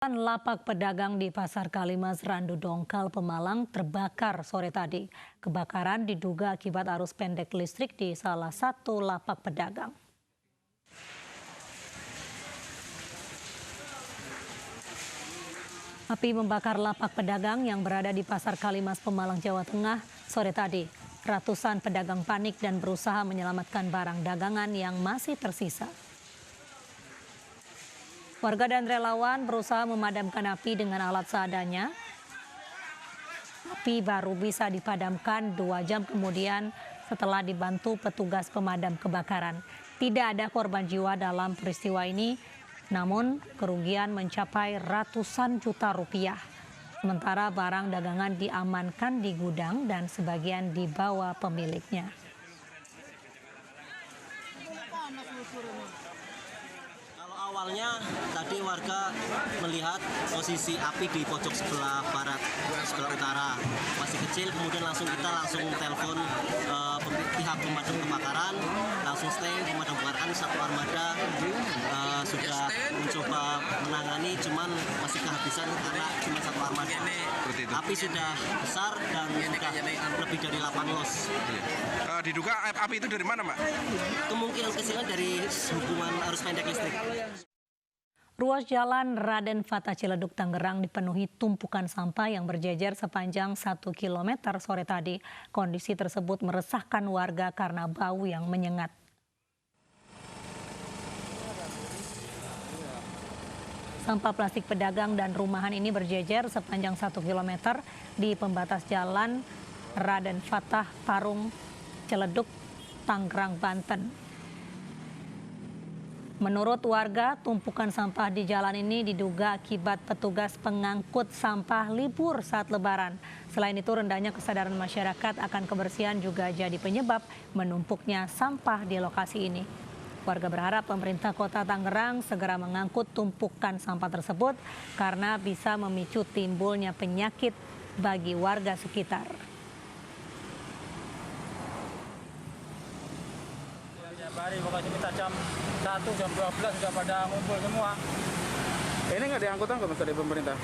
Lapak pedagang di Pasar Kalimas, Randu Dongkal, Pemalang terbakar sore tadi. Kebakaran diduga akibat arus pendek listrik di salah satu lapak pedagang. Api membakar lapak pedagang yang berada di Pasar Kalimas, Pemalang, Jawa Tengah sore tadi. Ratusan pedagang panik dan berusaha menyelamatkan barang dagangan yang masih tersisa. Warga dan relawan berusaha memadamkan api dengan alat seadanya. Api baru bisa dipadamkan 2 jam kemudian setelah dibantu petugas pemadam kebakaran. Tidak ada korban jiwa dalam peristiwa ini, namun kerugian mencapai ratusan juta rupiah. Sementara barang dagangan diamankan di gudang dan sebagian dibawa pemiliknya. Awalnya tadi warga melihat posisi api di pojok sebelah barat, sebelah utara masih kecil, kemudian kita langsung telepon pihak pemadam kebakaran, langsung stay pemadam kebakaran satu armada sudah mencoba menangani, cuman masih kehabisan karena cuma satu armada. Api sudah besar dan sudah lebih dari 8 los. Diduga api itu dari mana, Mbak? Kemungkinan kecilnya dari hubungan arus pendek listrik. Ruas jalan Raden Fatah Ciledug, Tangerang dipenuhi tumpukan sampah yang berjejer sepanjang 1 km sore tadi. Kondisi tersebut meresahkan warga karena bau yang menyengat. Sampah plastik pedagang dan rumahan ini berjejer sepanjang 1 km di pembatas jalan Raden Fatah Parung Ciledug, Tangerang, Banten. Menurut warga, tumpukan sampah di jalan ini diduga akibat petugas pengangkut sampah libur saat Lebaran. Selain itu, rendahnya kesadaran masyarakat akan kebersihan juga jadi penyebab menumpuknya sampah di lokasi ini. Warga berharap pemerintah Kota Tangerang segera mengangkut tumpukan sampah tersebut karena bisa memicu timbulnya penyakit bagi warga sekitar. Hari pokoknya kita jam 1, jam 12 sudah pada ngumpul semua. Ini nggak diangkut-angkut Mas dari pemerintah?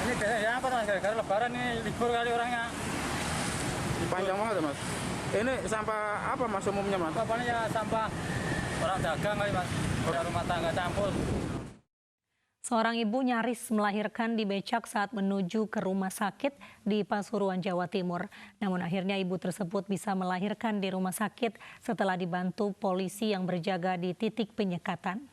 Ini biasanya diangkut Mas, gara-gara Lebaran ini libur kali orangnya. Panjang banget Mas. Ini sampah apa Mas umumnya Mas? Apanya ya sampah orang dagang kali Mas, dari rumah tangga campur. Seorang ibu nyaris melahirkan di becak saat menuju ke rumah sakit di Pasuruan, Jawa Timur. Namun akhirnya ibu tersebut bisa melahirkan di rumah sakit setelah dibantu polisi yang berjaga di titik penyekatan.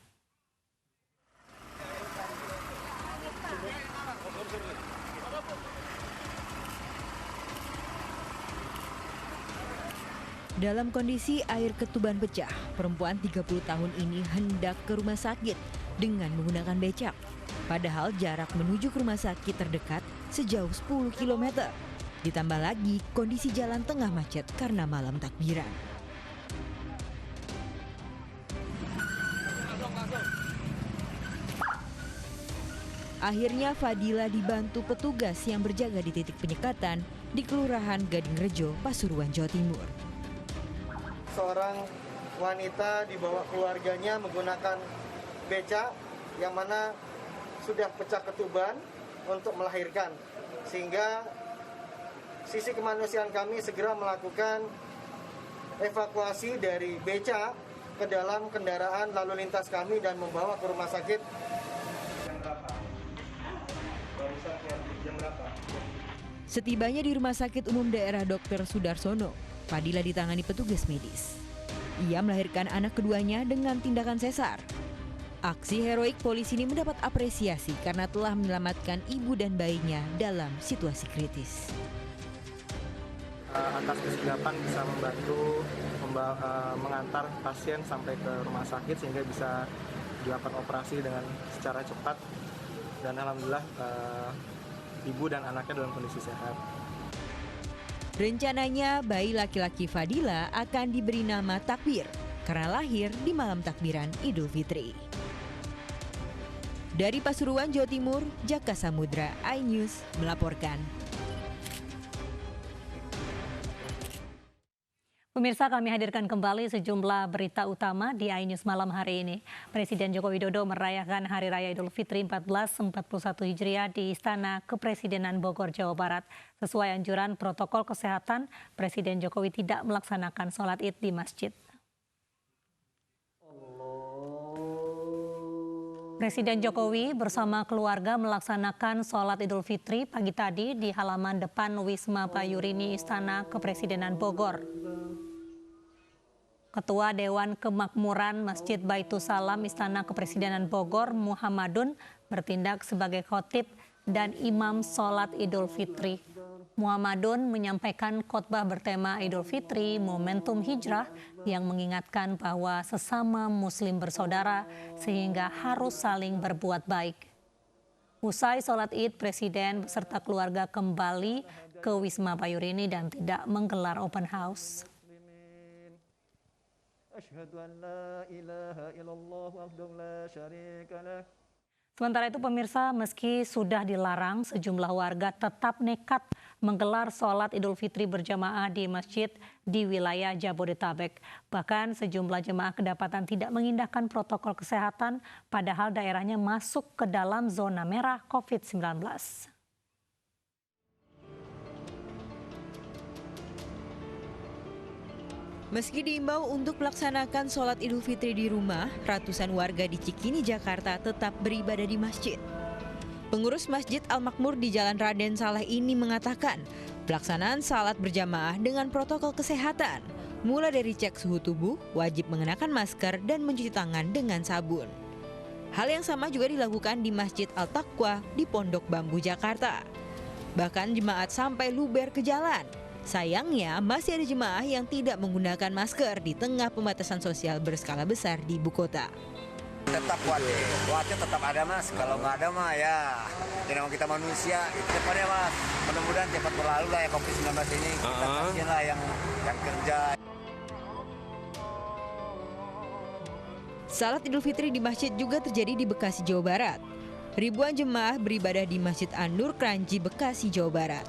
Dalam kondisi air ketuban pecah, perempuan 30 tahun ini hendak ke rumah sakit dengan menggunakan becak. Padahal jarak menuju ke rumah sakit terdekat sejauh 10 km. Ditambah lagi kondisi jalan tengah macet karena malam takbiran. Akhirnya Fadila dibantu petugas yang berjaga di titik penyekatan di Kelurahan Gading Rejo, Pasuruan, Jawa Timur. Seorang wanita dibawa keluarganya menggunakan becak yang mana sudah pecah ketuban untuk melahirkan, sehingga sisi kemanusiaan kami segera melakukan evakuasi dari becak ke dalam kendaraan lalu lintas kami dan membawa ke rumah sakit. Setibanya di Rumah Sakit Umum Daerah Dr. Sudarsono, Fadila ditangani petugas medis. Ia melahirkan anak keduanya dengan tindakan sesar. Aksi heroik polisi ini mendapat apresiasi karena telah menyelamatkan ibu dan bayinya dalam situasi kritis. Atas kesigapan bisa membantu mengantar pasien sampai ke rumah sakit sehingga bisa dilakukan operasi dengan secara cepat, dan alhamdulillah ibu dan anaknya dalam kondisi sehat. Rencananya bayi laki-laki Fadila akan diberi nama Takbir karena lahir di malam takbiran Idul Fitri. Dari Pasuruan, Jawa Timur, Jaka Samudra, iNews melaporkan. Pemirsa, kami hadirkan kembali sejumlah berita utama di iNews malam hari ini. Presiden Joko Widodo merayakan Hari Raya Idul Fitri 1441 Hijriah di Istana Kepresidenan Bogor, Jawa Barat. Sesuai anjuran protokol kesehatan, Presiden Jokowi tidak melaksanakan sholat Id di masjid. Presiden Jokowi bersama keluarga melaksanakan sholat Idul Fitri pagi tadi di halaman depan Wisma Payurini Istana Kepresidenan Bogor. Ketua Dewan Kemakmuran Masjid Baitus Salam Istana Kepresidenan Bogor, Muhammadun, bertindak sebagai khotib dan imam sholat Idul Fitri. Muhammadun menyampaikan khotbah bertema Idul Fitri, momentum hijrah, yang mengingatkan bahwa sesama muslim bersaudara sehingga harus saling berbuat baik. Usai sholat Id, Presiden beserta keluarga kembali ke Wisma Payurini dan tidak menggelar open house. Sementara itu pemirsa, meski sudah dilarang, sejumlah warga tetap nekat menggelar sholat Idul Fitri berjamaah di masjid di wilayah Jabodetabek. Bahkan sejumlah jemaah kedapatan tidak mengindahkan protokol kesehatan, padahal daerahnya masuk ke dalam zona merah COVID-19. Meski diimbau untuk melaksanakan sholat Idul Fitri di rumah, ratusan warga di Cikini, Jakarta tetap beribadah di masjid. Pengurus Masjid Al-Makmur di Jalan Raden Saleh ini mengatakan, pelaksanaan salat berjamaah dengan protokol kesehatan, mulai dari cek suhu tubuh, wajib mengenakan masker dan mencuci tangan dengan sabun. Hal yang sama juga dilakukan di Masjid Al-Taqwa di Pondok Bambu, Jakarta. Bahkan jemaat sampai luber ke jalan. Sayangnya, masih ada jemaah yang tidak menggunakan masker di tengah pembatasan sosial berskala besar di ibu kota. Tetap wajib tetap ada mas, kalau nggak ada mah ya memang kita manusia, itu depannya mas. Mudah-mudahan cepat berlalu lah ya COVID-19 ini, kita kasihan lah yang kerja. Salat Idul Fitri di masjid juga terjadi di Bekasi, Jawa Barat. Ribuan jemaah beribadah di Masjid An-Nur, Kranji, Bekasi, Jawa Barat.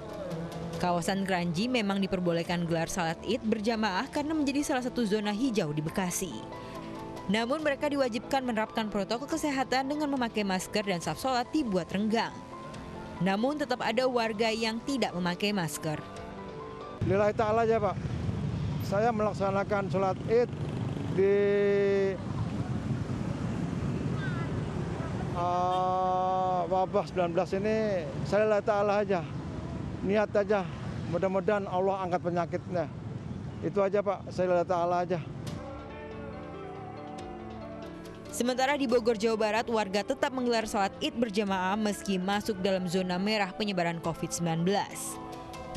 Kawasan Kranji memang diperbolehkan gelar salat Id berjamaah karena menjadi salah satu zona hijau di Bekasi. Namun mereka diwajibkan menerapkan protokol kesehatan dengan memakai masker dan saf sholat dibuat renggang. Namun tetap ada warga yang tidak memakai masker. Lillahi ta'ala aja Pak, saya melaksanakan sholat Id di wabah 19 ini, saya lillahi ta'ala aja. Niat aja, mudah-mudahan Allah angkat penyakitnya. Itu aja Pak, saya lillahi ta'ala aja. Sementara di Bogor, Jawa Barat, warga tetap menggelar sholat Id berjamaah meski masuk dalam zona merah penyebaran COVID-19.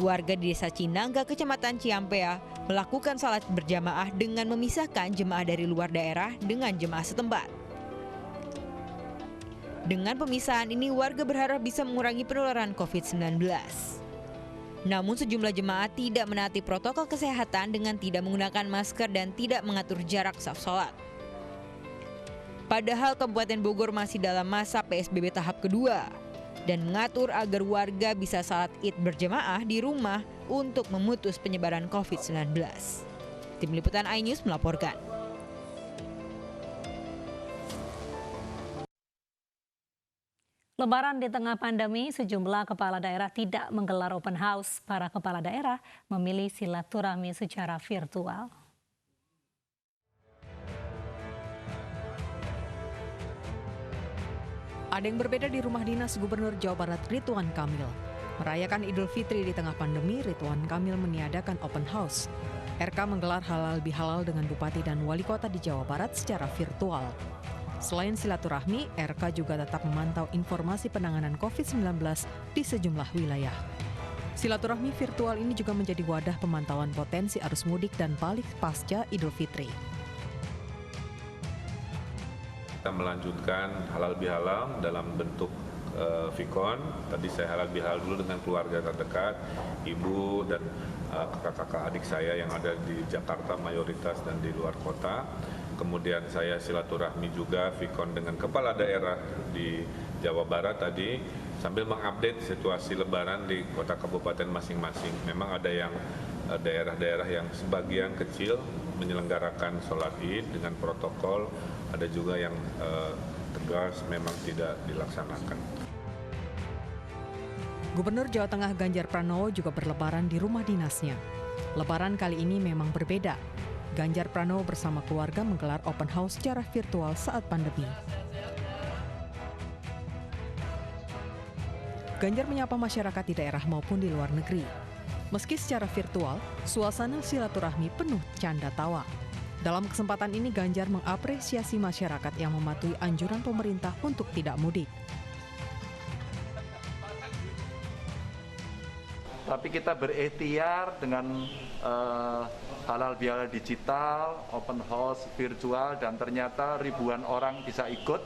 Warga di Desa Cinangga, Kecamatan Ciampea, melakukan sholat berjamaah dengan memisahkan jemaah dari luar daerah dengan jemaah setempat. Dengan pemisahan ini, warga berharap bisa mengurangi penularan COVID-19. Namun sejumlah jemaah tidak menaati protokol kesehatan dengan tidak menggunakan masker dan tidak mengatur jarak saf sholat. Padahal Kabupaten Bogor masih dalam masa PSBB tahap kedua dan mengatur agar warga bisa salat Id berjamaah di rumah untuk memutus penyebaran COVID-19. Tim Liputan iNews melaporkan. Lebaran di tengah pandemi, sejumlah kepala daerah tidak menggelar open house. Para kepala daerah memilih silaturahmi secara virtual. Ada yang berbeda di rumah dinas Gubernur Jawa Barat Ridwan Kamil. Merayakan Idul Fitri di tengah pandemi, Ridwan Kamil meniadakan open house. RK menggelar halal bihalal dengan Bupati dan Wali Kota di Jawa Barat secara virtual. Selain silaturahmi, RK juga tetap memantau informasi penanganan COVID-19 di sejumlah wilayah. Silaturahmi virtual ini juga menjadi wadah pemantauan potensi arus mudik dan balik pasca Idul Fitri. Kita melanjutkan halal bihalal dalam bentuk Vikon. Tadi saya halal bihalal dulu dengan keluarga terdekat, ibu dan kakak-kakak adik saya yang ada di Jakarta mayoritas dan di luar kota. Kemudian saya silaturahmi juga Vikon dengan kepala daerah di Jawa Barat tadi sambil mengupdate situasi Lebaran di kota kabupaten masing-masing. Memang ada yang daerah-daerah yang sebagian kecil menyelenggarakan sholat Id dengan protokol, ada juga yang tegas memang tidak dilaksanakan. Gubernur Jawa Tengah Ganjar Pranowo juga berlebaran di rumah dinasnya. Lebaran kali ini memang berbeda. Ganjar Pranowo bersama keluarga menggelar open house secara virtual saat pandemi. Ganjar menyapa masyarakat di daerah maupun di luar negeri. Meski secara virtual, suasana silaturahmi penuh canda tawa. Dalam kesempatan ini, Ganjar mengapresiasi masyarakat yang mematuhi anjuran pemerintah untuk tidak mudik. Tapi kita berikhtiar dengan halal bihalal digital, open house virtual, dan ternyata ribuan orang bisa ikut.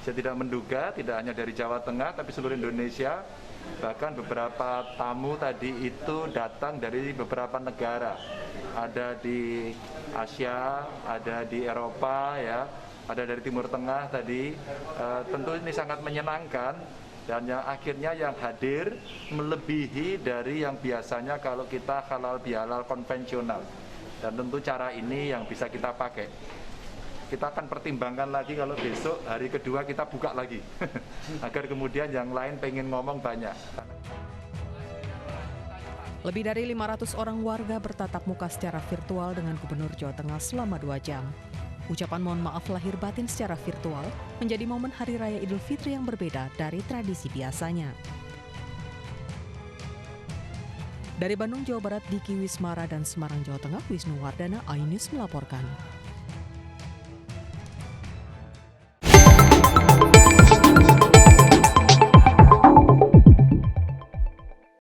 Saya tidak menduga, tidak hanya dari Jawa Tengah, tapi seluruh Indonesia. Bahkan beberapa tamu tadi itu datang dari beberapa negara. Ada di Asia, ada di Eropa, ya, ada dari Timur Tengah tadi. Tentu ini sangat menyenangkan. Dan yang akhirnya yang hadir melebihi dari yang biasanya kalau kita halal bihalal konvensional. Dan tentu cara ini yang bisa kita pakai. Kita akan pertimbangkan lagi kalau besok hari kedua kita buka lagi. Agar kemudian yang lain pengen ngomong banyak. Lebih dari 500 orang warga bertatap muka secara virtual dengan Gubernur Jawa Tengah selama 2 jam. Ucapan mohon maaf lahir batin secara virtual menjadi momen Hari Raya Idul Fitri yang berbeda dari tradisi biasanya. Dari Bandung, Jawa Barat, Diki Wismara dan Semarang, Jawa Tengah, Wisnu Wardana, iNews melaporkan.